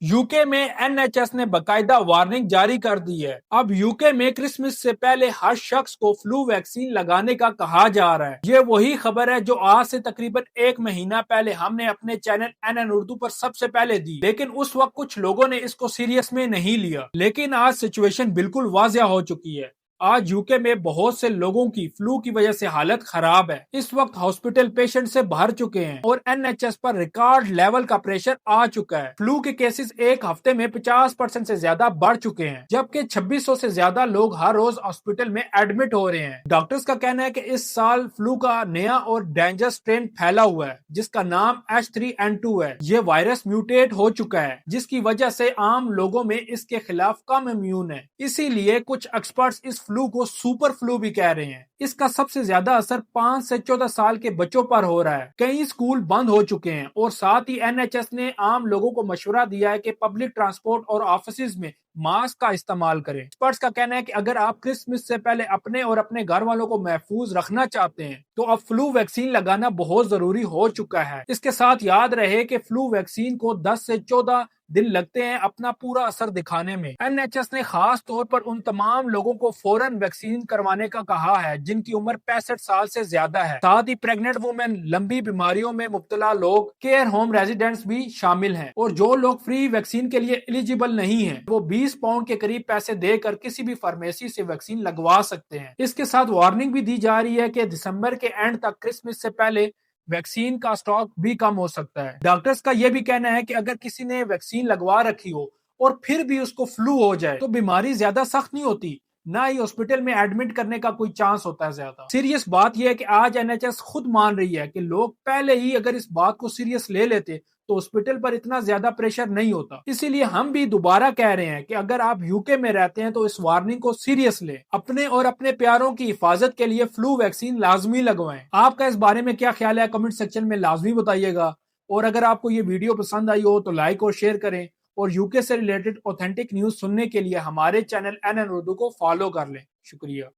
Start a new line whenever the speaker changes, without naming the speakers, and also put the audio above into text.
UK में NHS ने बकायदा वार्निंग जारी कर दी है। अब यूके में क्रिसमस से पहले हर शख्स को फ्लू वैक्सीन लगाने का कहा जा रहा है। ये वही खबर है जो आज से तकरीबन एक महीना पहले हमने अपने चैनल एनएन उर्दू पर सबसे पहले दी, लेकिन उस वक्त कुछ लोगों ने इसको सीरियस में नहीं लिया। लेकिन आज सिचुएशन बिल्कुल वाजिया हो चुकी है। आज यूके में बहुत से लोगों की फ्लू की वजह से हालत खराब है। इस वक्त हॉस्पिटल पेशेंट से भर चुके हैं और एनएचएस पर रिकॉर्ड लेवल का प्रेशर आ चुका है। फ्लू के केसेस एक हफ्ते में 50% से ज्यादा बढ़ चुके हैं, जबकि 2600 से ज्यादा लोग हर रोज हॉस्पिटल में एडमिट हो रहे हैं। डॉक्टर्स का कहना है कि इस साल फ्लू का नया और डेंजर स्ट्रेन फैला हुआ है, जिसका नाम H3N2 है। ये वायरस म्यूटेट हो चुका है, जिसकी वजह से आम लोगों में इसके खिलाफ कम इम्यून है। इसीलिए कुछ एक्सपर्ट्स इस फ्लू को सुपर फ्लू भी कह रहे हैं। इसका सबसे ज्यादा असर 5 से 14 साल के बच्चों पर हो रहा है। कई स्कूल बंद हो चुके हैं और साथ ही एनएचएस ने आम लोगों को मशवरा दिया है कि पब्लिक ट्रांसपोर्ट और ऑफिस में मास्क का इस्तेमाल करें। एक्सपर्ट्स का कहना है कि अगर आप क्रिसमस से पहले अपने और अपने घर वालों को महफूज रखना चाहते हैं तो अब फ्लू वैक्सीन लगाना बहुत जरूरी हो चुका है। इसके साथ याद रहे कि फ्लू वैक्सीन को 10 से 14 दिन लगते हैं अपना पूरा असर दिखाने में। एनएचएस ने खास तौर पर उन तमाम लोगों को फौरन वैक्सीन करवाने का कहा है जिनकी उम्र 65 साल से ज्यादा है। साथ ही प्रेग्नेंट वुमेन, लंबी बीमारियों में मुब्तला लोग, केयर होम रेजिडेंट्स भी शामिल हैं। और जो लोग फ्री वैक्सीन के लिए एलिजिबल नहीं हैं, वो 20 पाउंड के करीब पैसे देकर किसी भी फार्मेसी से वैक्सीन लगवा सकते हैं। इसके साथ वार्निंग भी दी जा रही है कि दिसंबर के एंड तक क्रिसमस से पहले वैक्सीन का स्टॉक भी कम हो सकता है। डॉक्टर्स का यह भी कहना है कि अगर किसी ने वैक्सीन लगवा रखी हो और फिर भी उसको फ्लू हो जाए तो बीमारी ज्यादा सख्त नहीं होती, ना ही हॉस्पिटल में एडमिट करने का कोई चांस होता है ज्यादा। सीरियस बात यह है कि आज एनएचएस खुद मान रही है कि लोग पहले ही अगर इस बात को सीरियस ले लेते तो हॉस्पिटल पर इतना ज्यादा प्रेशर नहीं होता। इसीलिए हम भी दोबारा कह रहे हैं कि अगर आप यूके में रहते हैं तो इस वार्निंग को सीरियस लें। अपने और अपने प्यारों की हिफाजत के लिए फ्लू वैक्सीन लाजमी लगवाएं। आपका इस बारे में क्या ख्याल है, कमेंट सेक्शन में लाजमी बताइएगा। और अगर आपको ये वीडियो पसंद आई हो तो लाइक और शेयर करें, और यूके से रिलेटेड ऑथेंटिक न्यूज सुनने के लिए हमारे चैनल एनएन उर्दू को फॉलो कर लें। शुक्रिया।